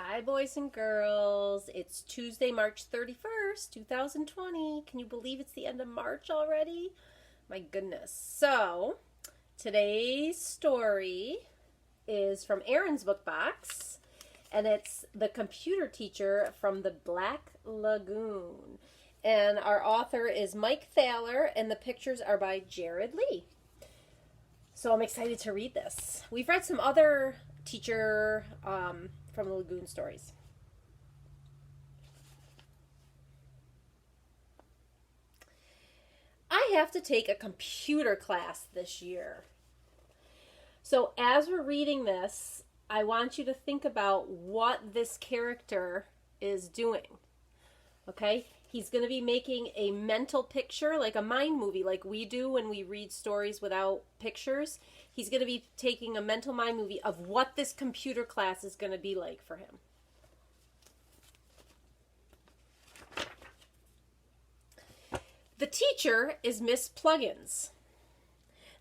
Hi, boys and girls. It's Tuesday, March 31st, 2020. Can you believe it's the end of March already? My goodness. So, today's story is from Erin's book box, and it's The Computer Teacher from the Black Lagoon. And our author is Mike Thaler, and the pictures are by Jared Lee. So I'm excited to read this. We've read some other teacher from the Lagoon stories. I have to take a computer class this year. So as we're reading this, I want you to think about what this character is doing. Okay? He's going to be making a mental picture, like a mind movie, like we do when we read stories without pictures. He's going to be taking a mental mind movie of what this computer class is going to be like for him. The teacher is Miss Pluggins.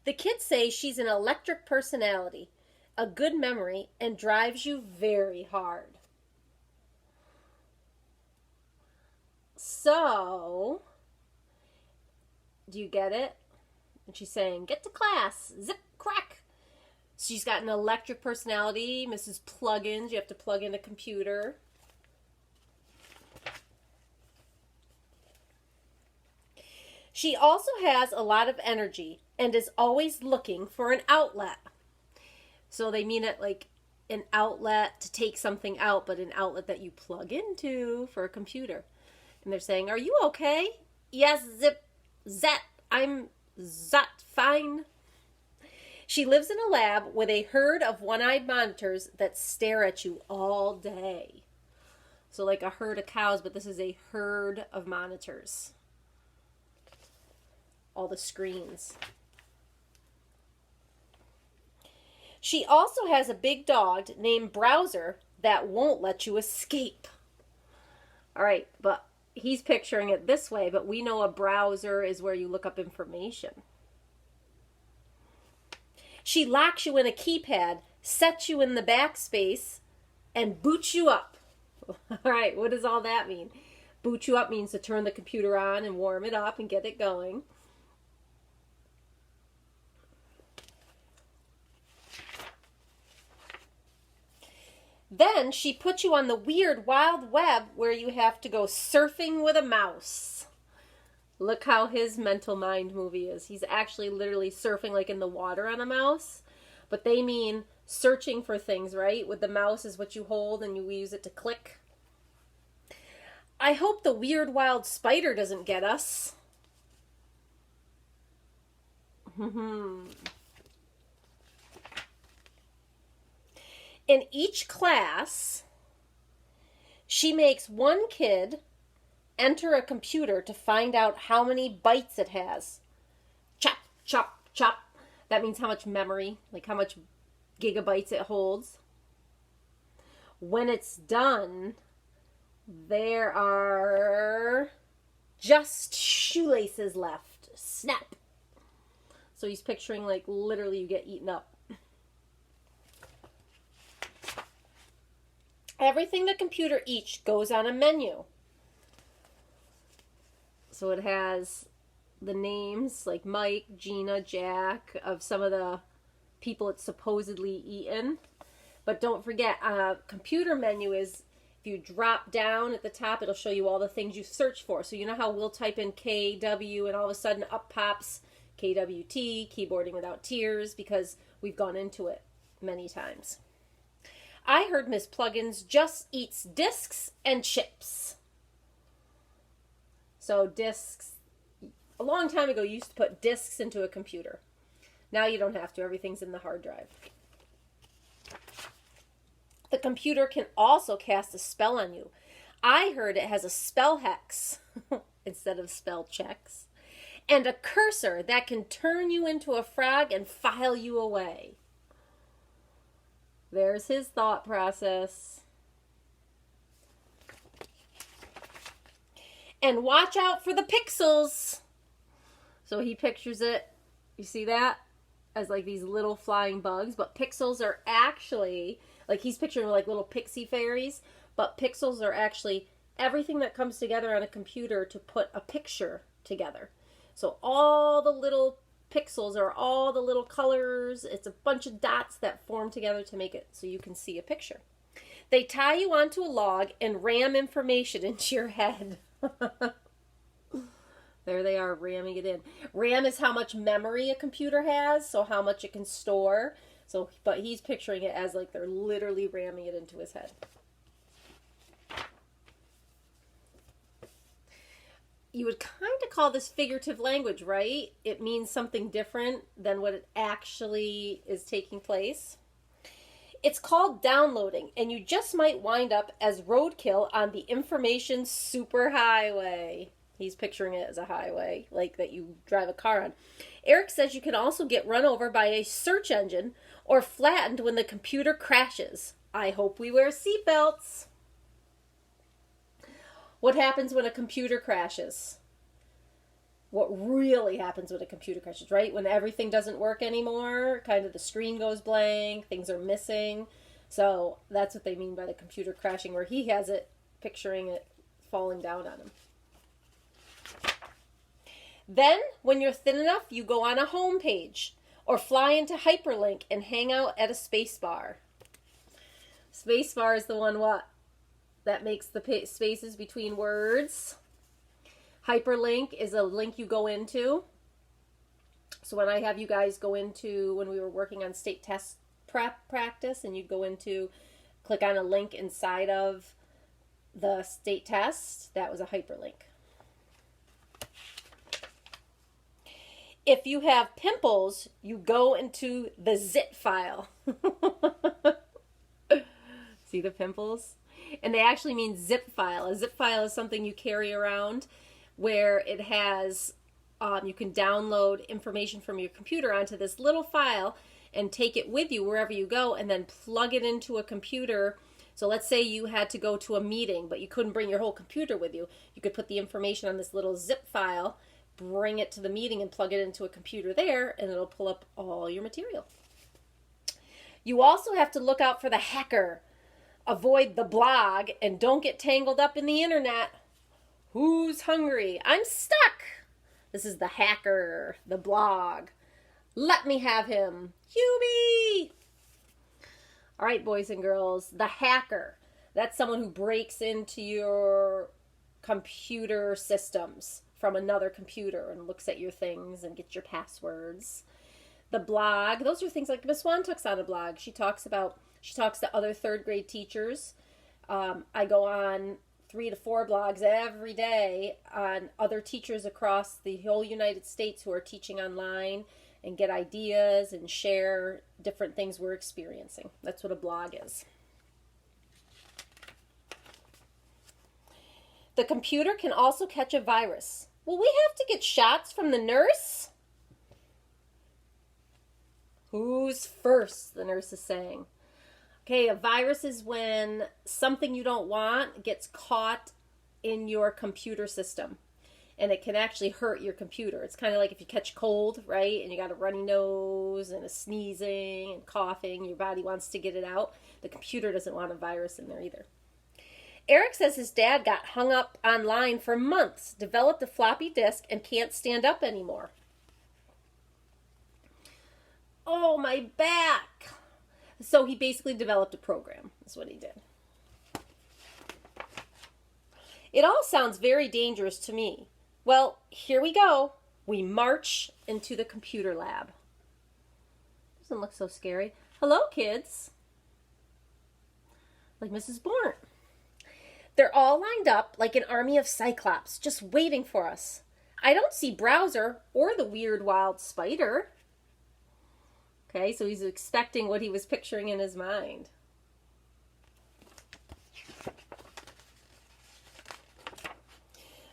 The kids say she's an electric personality, a good memory, and drives you very hard. So, do you get it? And she's saying, get to class, zip, crack. She's got an electric personality, Mrs. Pluggins. You have to plug in a computer. She also has a lot of energy and is always looking for an outlet. So they mean it like an outlet to take something out, but an outlet that you plug into for a computer. And they're saying, are you okay? Yes, zip, zat, I'm zat, fine. She lives in a lab with a herd of one-eyed monitors that stare at you all day. So like a herd of cows, but this is a herd of monitors. All the screens. She also has a big dog named Browser that won't let you escape. All right, but he's picturing it this way, but we know a browser is where you look up information. She locks you in a keypad, sets you in the backspace, and boots you up. All right, what does all that mean? Boot you up means to turn the computer on and warm it up and get it going. Then she puts you on the weird wild web where you have to go surfing with a mouse. Look how his mental mind movie is. He's actually literally surfing like in the water on a mouse. But they mean searching for things, right? With the mouse is what you hold and you use it to click. I hope the weird wild spider doesn't get us. In each class, she makes one kid enter a computer to find out how many bytes it has. Chop, chop, chop. That means how much memory, like how much gigabytes it holds. When it's done, there are just shoelaces left. Snap. So he's picturing like literally you get eaten up. Everything the computer eats goes on a menu. So it has the names like Mike, Gina, Jack of some of the people it's supposedly eaten. But don't forget, a computer menu is, if you drop down at the top, it'll show you all the things you search for. So you know how we'll type in KW and all of a sudden up pops KWT, keyboarding without tears, because we've gone into it many times. I heard Miss Pluggins just eats discs and chips. So discs, a long time ago you used to put discs into a computer. Now you don't have to, everything's in the hard drive. The computer can also cast a spell on you. I heard it has a spell hex instead of spell checks. And a cursor that can turn you into a frog and file you away. There's his thought process. And watch out for the pixels. So he pictures it, you see that? As like these little flying bugs. But pixels are actually Like he's picturing like little pixie fairies, but pixels are actually everything that comes together on a computer to put a picture together. So all the little pixels are all the little colors. It's a bunch of dots that form together to make it so you can see a picture. They tie you onto a log and ram information into your head. There they are, ramming it in. RAM is how much memory a computer has, so how much it can store. So, but he's picturing it as like they're literally ramming it into his head. You would kind of call this figurative language, right? It means something different than what it actually is taking place. It's called downloading, and you just might wind up as roadkill on the information superhighway. He's picturing it as a highway, like that you drive a car on. Eric says you can also get run over by a search engine or flattened when the computer crashes. I hope we wear seatbelts. What happens when a computer crashes? What really happens when a computer crashes, right? When everything doesn't work anymore, kind of the screen goes blank, things are missing. So that's what they mean by the computer crashing, where he has it, picturing it falling down on him. Then, when you're thin enough, you go on a home page or fly into hyperlink and hang out at a space bar. Space bar is the one what? That makes the spaces between words. Hyperlink is a link you go into. So when I have you guys go into, when we were working on state test prep practice, and you'd go into, click on a link inside of the state test, that was a hyperlink. If you have pimples, you go into the zip file. See the pimples? And they actually mean zip file. A zip file is something you carry around where it has, you can download information from your computer onto this little file and take it with you wherever you go and then plug it into a computer. So let's say you had to go to a meeting, but you couldn't bring your whole computer with you. You could put the information on this little zip file, bring it to the meeting and plug it into a computer there, and it'll pull up all your material. You also have to look out for the hacker. Avoid the blog and don't get tangled up in the internet. Who's hungry? I'm stuck. This is the hacker, the blog. Let me have him. Hubie! All right, boys and girls, the hacker. That's someone who breaks into your computer systems from another computer and looks at your things and gets your passwords. The blog, those are things like Miss Wantuck's on a blog. She talks to other third grade teachers. I go on 3 to 4 blogs every day on other teachers across the whole United States who are teaching online and get ideas and share different things we're experiencing. That's what a blog is. The computer can also catch a virus. Will we have to get shots from the nurse? Who's first? The nurse is saying. Okay, a virus is when something you don't want gets caught in your computer system. And it can actually hurt your computer. It's kind of like if you catch cold, right? And you got a runny nose and a sneezing and coughing. Your body wants to get it out. The computer doesn't want a virus in there either. Eric says his dad got hung up online for months, developed a floppy disk, and can't stand up anymore. Oh, my back. So he basically developed a program. That's what he did. It all sounds very dangerous to me. Well, here we go. We march into the computer lab. Doesn't look so scary. Hello, kids. Like Mrs. Bourne. They're all lined up like an army of cyclops, just waiting for us. I don't see Browser or the weird wild spider. Okay, so he's expecting what he was picturing in his mind.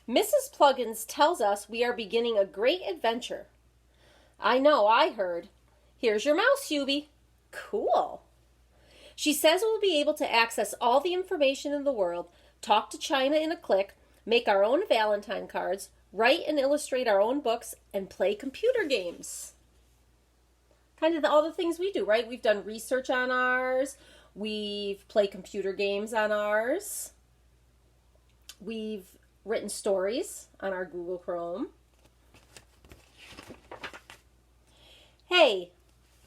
Mrs. Pluggins tells us we are beginning a great adventure. I know, I heard. Here's your mouse, Hubie. Cool. She says we'll be able to access all the information in the world, talk to China in a click, make our own Valentine cards, write and illustrate our own books, and play computer games. Kind of all the things we do, right? We've done research on ours. We've played computer games on ours. We've written stories on our Google Chrome. Hey,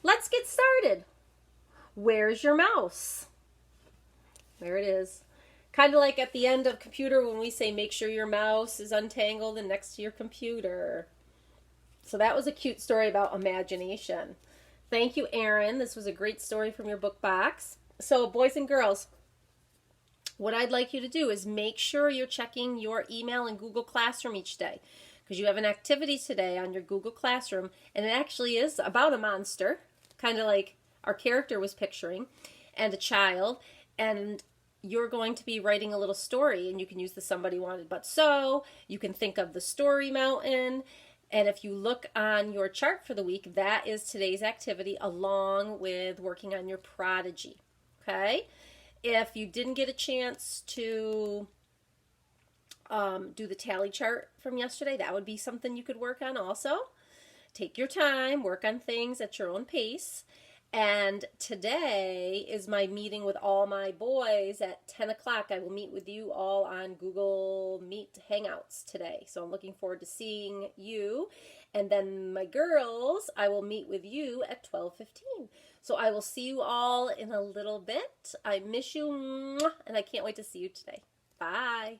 let's get started. Where's your mouse? There it is. Kind of like at the end of computer when we say make sure your mouse is untangled and next to your computer. So that was a cute story about imagination. Thank you, Erin. This was a great story from your book box. So boys and girls, what I'd like you to do is make sure you're checking your email in Google Classroom each day, because you have an activity today on your Google Classroom, and it actually is about a monster, kind of like our character was picturing, and a child, and you're going to be writing a little story, and you can use the somebody wanted but so, you can think of the story mountain, and if you look on your chart for the week, that is today's activity along with working on your prodigy, okay? If you didn't get a chance to do the tally chart from yesterday, that would be something you could work on also. Take your time, work on things at your own pace. And today is my meeting with all my boys at 10 o'clock. I will meet with you all on Google Meet Hangouts today. So I'm looking forward to seeing you. And then my girls, I will meet with you at 12:15. So I will see you all in a little bit. I miss you, and I can't wait to see you today. Bye.